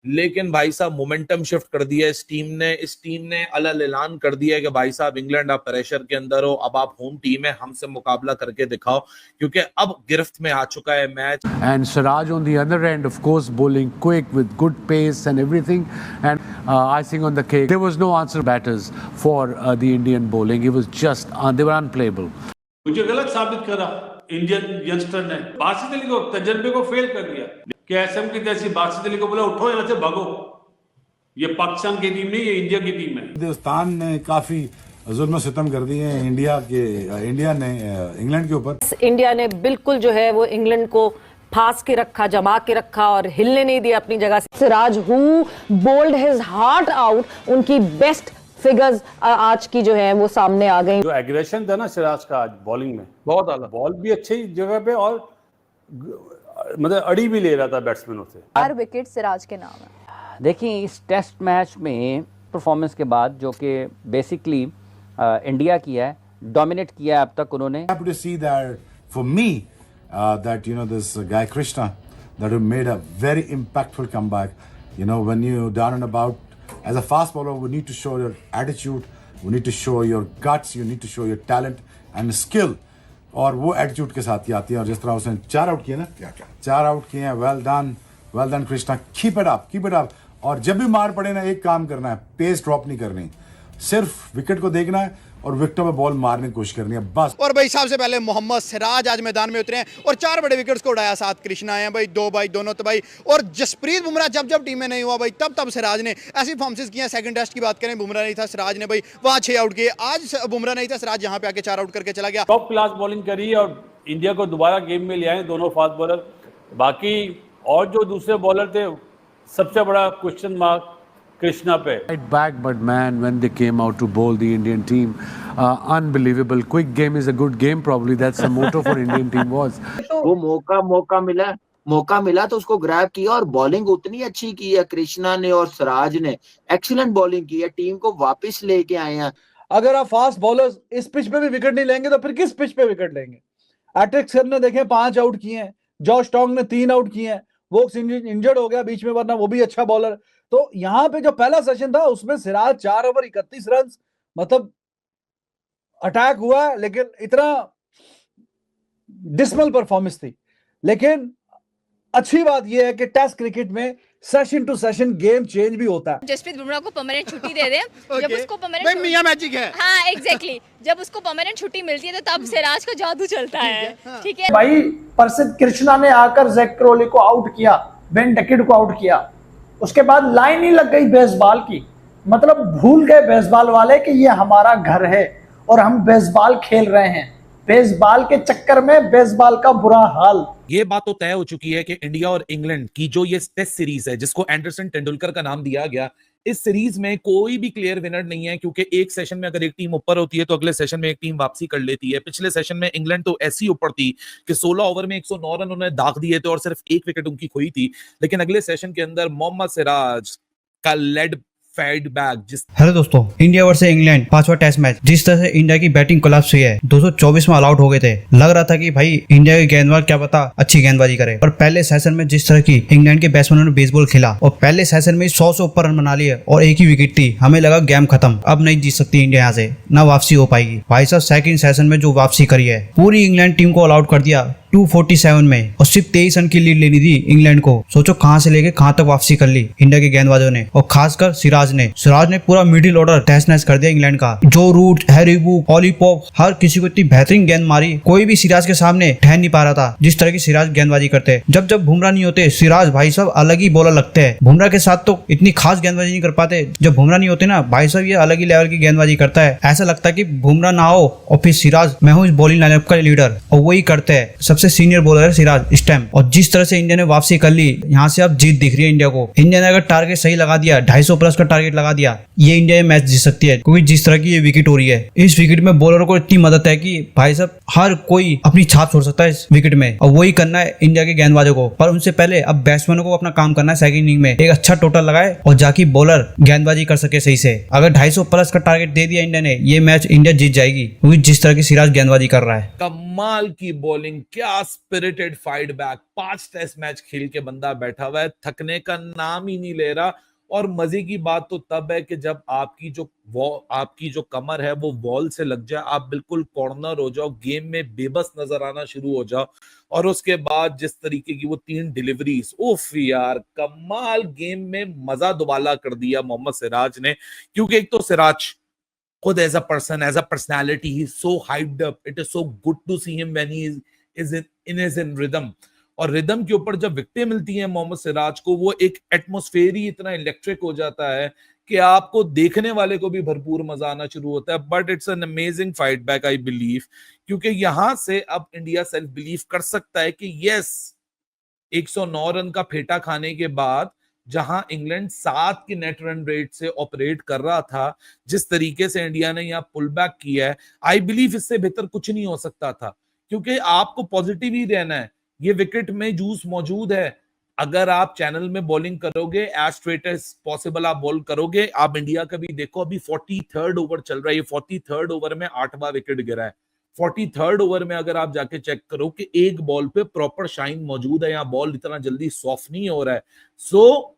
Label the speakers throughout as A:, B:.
A: लेकिन भाई साहब मोमेंटम शिफ्ट कर दिया इस टीम ने अलग ऐलान कर दिया है कि भाई साहब इंग्लैंड आप प्रेशर के अंदर हो, अब आप होम टीम है, हमसे मुकाबला करके दिखाओ, क्योंकि अब गिरफ्त में आ चुका है match.
B: And Siraj on the other end, of course, bowling quick with good pace and everything, and icing on the cake. There was no answer batters for the Indian bowling. It was just they were unplayable.
C: मुझे गलत साबित करा Indian youngster ने, बासित अली को तजर्बे को fail कर दिया कि एसएम की जैसी बासित अली को बोला उठो यहाँ से भागो। ये पाकिस्तान की टीम नहीं, ये इंडिया की टीम है।
D: हिंदुस्तान ने काफी जुल्म सितम कर दिए हैं इंडिया ने इंग्लैंड के ऊपर।
E: इंडिया ने बिल्कुल जो है वो इंग्लैंड को फांस के रखा, जमा के रखा और हिलने नहीं दिया अपनी जगह से। Siraj who bowled his heart out, उनकी बेस्ट फिगर्स आज की जो है वो सामने आ गई।
C: जो एग्रेशन था ना सिराज का आज बॉलिंग में, बहुत आला, बॉल भी अच्छी जगह पे और मतलब अड़ी भी ले रहा था बैट्समैनों से।
F: 4 विकेट सिराज के नाम है।
G: देखिए इस टेस्ट मैच में परफॉर्मेंस के बाद जो कि बेसिकली इंडिया की है, डोमिनेट किया है अब तक उन्होंने।
D: Happy to see that for me that this guy Krishna that made a very impactful comeback. When you down and about as a fast bowler, we need to show your attitude, we need to show your guts, you need to show your talent and skill. और वो attitude के साथ ही आती है। और जिस तरह उसने 4 आउट किए ना, 4 आउट किए हैं, well done Krishna, keep it up. और जब भी मार पड़े ना, एक काम करना है, पेस ड्रॉप नहीं करनी, सिर्फ विकेट को देखना है और विकेटों पे बॉल मारने की कोशिश करनी है, बस।
H: और भाई सबसे पहले मोहम्मद सिराज आज मैदान में उतरे हैं और 4 बड़े विकेट्स को उड़ाया। 7 कृष्णा आए हैं भाई, 2 भाई दोनों तो भाई। और जसप्रीत बुमराह जब टीम में नहीं हुआ भाई, तब सिराज ने ऐसी परफॉर्मेंस किया। सेकंड टेस्ट की बात करें, बुमराह नहीं था, सिराज ने भाई वहाँ 6 आउट किए। आज बुमराह नहीं था, सिराज यहाँ पे आके 4 आउट करके चला गया।
C: टॉप क्लास बॉलिंग करी और इंडिया को दोबारा गेम में ले आए दोनों फास्ट बॉलर। बाकी और जो दूसरे बॉलर थे, सबसे बड़ा क्वेश्चन मार्क Krishna पे।
B: Right back, but man, when they came out to bowl the Indian team, unbelievable. Quick game is a good game. Probably that's the motto for Indian team was.
I: वो मौका मिला तो उसको grab किया और bowling उतनी अच्छी की है कृष्णा ने और सिराज ने, एक्सीलेंट बॉलिंग की है, टीम को वापस लेके आए हैं।
J: अगर आप फास्ट बॉलर्स इस पिच पे भी विकेट नहीं लेंगे तो फिर किस पिच पे विकेट लेंगे? एट्रिक सर ने देखें 5 आउट किए हैं, जॉश टोंग ने 3 आउट किए हैं, वोक्स इंजर्ड हो गया बीच में, वरना वो भी अच्छा बॉलर। तो यहाँ पे जो पहला सेशन था उसमें सिराज 4 ओवर 31 रन, मतलब अटैक हुआ है, लेकिन इतना डिसमल परफॉर्मेंस थी। लेकिन अच्छी बात यह है कि टेस्ट क्रिकेट में session to session game change भी होता है।
F: जसप्रीत बुमराह को परमानेंट छुट्टी दे दें। जब उसको परमानेंट
H: मियां मैजिक है।
F: हाँ एग्जैक्टली, जब उसको परमानेंट छुट्टी मिलती है तो तब सिराज का जादू चलता है। ठीक है
K: भाई, प्रसिद्ध कृष्णा ने आकर जैक क्रोली को आउट किया, बेन डकेट को आउट किया, उसके बाद लाइन ही लग गई बेसबॉल की। मतलब भूल गए बेसबॉल वाले कि ये हमारा घर है और हम बेसबॉल खेल रहे हैं। बेसबॉल के चक्कर में बेसबॉल का बुरा हाल।
A: ये बात तो तय हो चुकी है कि इंडिया और इंग्लैंड की जो ये टेस्ट सीरीज है, जिसको एंडरसन तेंदुलकर का नाम दिया गया, इस सीरीज में कोई भी क्लियर विनर नहीं है, क्योंकि एक सेशन में अगर एक टीम ऊपर होती है तो अगले सेशन में एक टीम वापसी कर लेती है। पिछले सेशन में इंग्लैंड तो ऐसी ऊपर थी कि 16 ओवर में 109 रन उन्होंने दाग दिए थे और सिर्फ 1 विकेट उनकी खोई थी। लेकिन अगले सेशन के अंदर मोहम्मद सिराज का लेड जिस।
L: हेलो दोस्तों, इंडिया वर्सेस इंग्लैंड 5वां टेस्ट मैच। जिस तरह से इंडिया की बैटिंग कोलैप्स हुई है, 224 में ऑल आउट हो गए थे। लग रहा था कि भाई इंडिया के गेंदबाज क्या पता अच्छी गेंदबाजी करे। और पहले सेशन में जिस तरह की इंग्लैंड के बैट्समैनों ने बेसबॉल खेला और पहले सेशन में 100 से ऊपर रन बना लिए और एक ही विकेट थी, हमें लगा गेम खत्म, अब नहीं जीत सकती इंडिया, यहाँ से ना वापसी हो पाएगी। भाई साहब, सेकंड सेशन में जो वापसी करी है, पूरी इंग्लैंड टीम को ऑल आउट कर दिया 247 में, और सिर्फ 23 रन की लीड लेनी थी इंग्लैंड को। सोचो कहां से लेके कहां तक वापसी कर ली इंडिया के गेंदबाजों ने, और खासकर सिराज ने पूरा मिडिल ऑर्डर तहस नहस कर दिया इंग्लैंड का। Joe Root, Harry Wood, Ollie Pope, हर किसी को इतनी बेहतरीन गेंद मारी, कोई भी सिराज के सामने ठहर नहीं पा रहा था जिस तरह की सिराज गेंदबाजी करते। जब बुमराह नहीं होते, सिराज भाई साहब अलग ही बॉलर लगते हैं। बुमराह के साथ तो इतनी खास गेंदबाजी नहीं कर पाते, जब बुमराह नहीं होते ना भाई साहब, ये अलग ही लेवल की गेंदबाजी करता है। ऐसा लगता है कि बुमराह ना हो और फिर सिराज, मैं हूँ इस बॉलिंग लाइनअप का लीडर, और वही करते हैं। सबसे सीनियर बॉलर है सिराज इस टाइम। और जिस तरह से इंडिया ने वापसी कर ली, यहाँ से अब जीत दिख रही है इंडिया को। इंडिया ने अगर टारगेट सही लगा दिया, 250 प्लस का टारगेट लगा दिया, ये इंडिया ये मैच जीत सकती है। क्योंकि जिस तरह की ये विकेट हो रही है, इस विकेट में बॉलरों को इतनी मदद है कि भाई साहब हर कोई अपनी छाप छोड़ सकता है इस विकेट में, और वही करना है इंडिया के गेंदबाजों को। पर उनसे पहले अब बैट्समैनों को अपना काम करना है, सेकंड इनिंग में एक अच्छा टोटल लगाए और जाके बॉलर गेंदबाजी कर सके सही से। अगर 250 प्लस का टारगेट दे दिया इंडिया ने, ये मैच इंडिया जीत जाएगी, क्योंकि जिस तरह की सिराज गेंदबाजी कर रहा है।
A: कमाल की बॉलिंग, क्या क्या spirited fight back, 5 test match खेल के बंदा बैठा हुआ है, थकने का नाम ही नहीं ले रहा। और मजे की बात तो तब है कि जब आपकी जो कमर है वो वॉल से लग जाए, आप बिल्कुल कॉर्नर हो जाओ, गेम में बेबस नजर आना शुरू हो जाओ। और उसके बाद जिस तरीके की वो 3 डिलीवरीज, उफ यार कमाल, गेम में मजा दुबाला कर दिया मोहम्मद सिराज ने। क्योंकि एक तो सिराज खुद as a person, as a personality, he is so hyped up, it is so good to see him when he is in rhythm. और रिदम के ऊपर जब विकेटें मिलती हैं मोहम्मद सिराज को, वो एक एटमॉस्फेयर ही इतना इलेक्ट्रिक हो जाता है कि आपको देखने वाले को भी भरपूर मजा आना शुरू होता है। But it's an amazing fight back I believe, क्योंकि यहां से अब इंडिया सेल्फ बिलीव कर सकता है कि यस, 109 रन का फेटा खाने के बाद जहां इंग्लैंड 7 के नेट रन रेट से ऑपरेट कर रहा था, जिस तरीके से इंडिया ने यहां पुल बैक किया है, आई बिलीव इससे बेहतर कुछ नहीं हो सकता था। क्योंकि आपको पॉजिटिव ही रहना है, ये विकेट में जूस मौजूद है। अगर आप चैनल में बॉलिंग करोगे, एज स्ट्रेट एज पॉसिबल आप बॉल करोगे। आप इंडिया का भी देखो, अभी 43rd ओवर चल रहा है, 43rd ओवर में 8वां विकेट गिरा है। 43rd ओवर में अगर आप जाके चेक करो कि एक बॉल पे प्रॉपर शाइन मौजूद है, यहाँ बॉल इतना जल्दी सॉफ्ट नहीं हो रहा है। So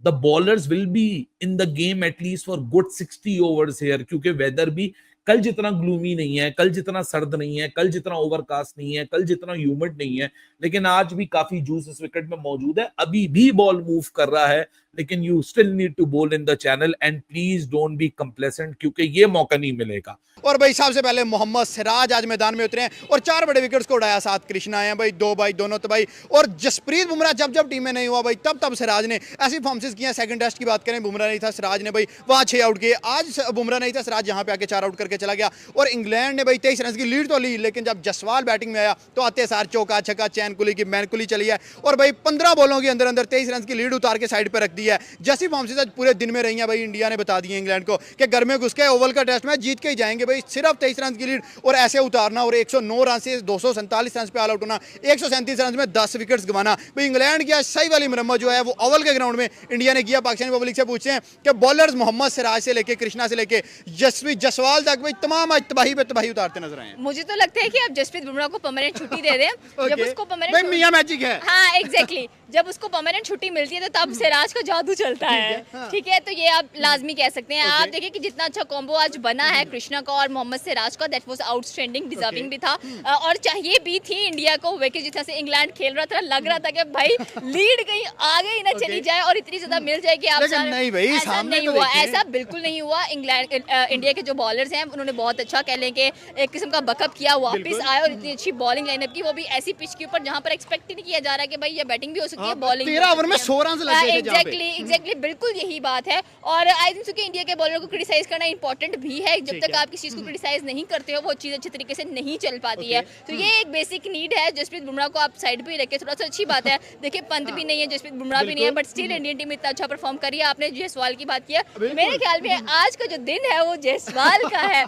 A: the bowlers will be in the game at least for good 60 overs here, क्योंकि वेदर भी कल जितना ग्लूमी नहीं है, कल जितना सर्द नहीं है, कल जितना ओवरकास्ट नहीं है, कल जितना ह्यूमिड नहीं है, लेकिन आज भी काफी जूस इस विकेट में मौजूद है। अभी भी बॉल मूव कर रहा है, लेकिन you still need to bowl in the channel and please don't be complacent, क्योंकि ये मौका नहीं मिलेगा।
H: और भाई सबसे पहले मोहम्मद सिराज आज मैदान में उतरे हैं और 4 बड़े विकेट्स को उड़ाया। 7 कृष्णा हैं भाई, 2 भाई दोनों तो भाई। और जसप्रीत बुमराह जब टीम में नहीं हुआ भाई, तब सिराज ने ऐसी परफॉर्मेंस किया। सेकंड टेस्ट की बात करें, बुमराह नहीं था, सिराज ने भाई वहां 6 आउट किए। आज बुमराह नहीं था, सिराज यहां पे आके 4 आउट करके चला गया। और इंग्लैंड ने भाई 23 रन की लीड तो ली, लेकिन जब जसवाल बैटिंग में आया तो आते सार चौका छक्का चैन कुली की मैन कुली चली है। और भाई 15 बॉलों के अंदर 23 रन की लीड उतार के साइड पर रख दी है। जैसी परफॉर्मेंस आज पूरे दिन में रही है भाई, इंडिया ने बता दिया इंग्लैंड को कि घर में घुस के ओवल का टेस्ट मैच जीत के ही जाएंगे भाई। सिर्फ 23 रन की लीड और ऐसे उतारना, और 109 रन से 247 रन पे ऑल आउट होना, 137 रन में 10 विकेट्स गंवाना। भाई इंग्लैंड की आज सही वाली मरम्मत जो है वो ओवल के ग्राउंड में इंडिया ने किया। पाकिस्तानी पब्लिक से पूछते हैं कि बॉलर्स मोहम्मद सिराज से लेके कृष्णा से लेके जसप्रीत जसवाल तक भाई तमाम आज तबाही पे तबाही उतारते नजर आए।
F: मुझे तो लगता है कि आप जसप्रीत बुमराह को परमानेंट छुट्टी दे दें। जब उसको
H: भाई मियां मैजिक है।
F: हाँ एग्जैक्टली, जब उसको परमानेंट छुट्टी मिलती है तो तब सिराज का जादू चलता है। ठीक है, तो ये आप लाजमी कह सकते हैं। आप देखिए कि जितना अच्छा कॉम्बो आज बना है कृष्णा का और मोहम्मद सिराज का, दैट वाज आउटस्टैंडिंग, डिजर्विंग भी था। और चाहिए भी थी इंडिया को, विकेट जितना से इंग्लैंड खेल रहा था, लग रहा था कि भाई लीड कहीं आगे ही ना चली जाए और इतनी ज्यादा मिल जाए कि आप
H: नहीं भाई,
F: ऐसा नहीं हुआ, ऐसा बिल्कुल नहीं हुआ। इंग्लैंड इंडिया के जो बॉलर्स हैं उन्होंने बहुत अच्छा कह लें कि एक किस्म का बकअप किया, वापस आए और इतनी अच्छी बॉलिंग लाइनअप की, वो भी ऐसी पिच के ऊपर जहां पर एक्सपेक्ट ही नहीं किया जा रहा कि भाई ये बैटिंग भी हो सकती है, बॉलिंग
H: 13 ओवर में 100 रन लग गए थे।
F: एग्जैक्टली बिल्कुल यही बात है। और आई थिंक कि इंडिया के बॉलर को क्रिटिसाइज करना इंपॉर्टेंट भी है। जब तक आप किसी चीज को क्रिटिसाइज नहीं करते हो वो चीज अच्छे तरीके से नहीं चल पाती है। तो ये एक बेसिक नीड है। जसप्रीत बुमराह को आप साइड पे रखे, थोड़ा सा अच्छी बात है। देखिए पंत भी नहीं है, जसप्रीत बुमराह भी नहीं है, बट स्टिल इंडियन टीम इतना अच्छा परफॉर्म करी है। आपने जयसवाल की बात किया, मेरे ख्याल में आज का जो दिन है वो जयसवाल का है।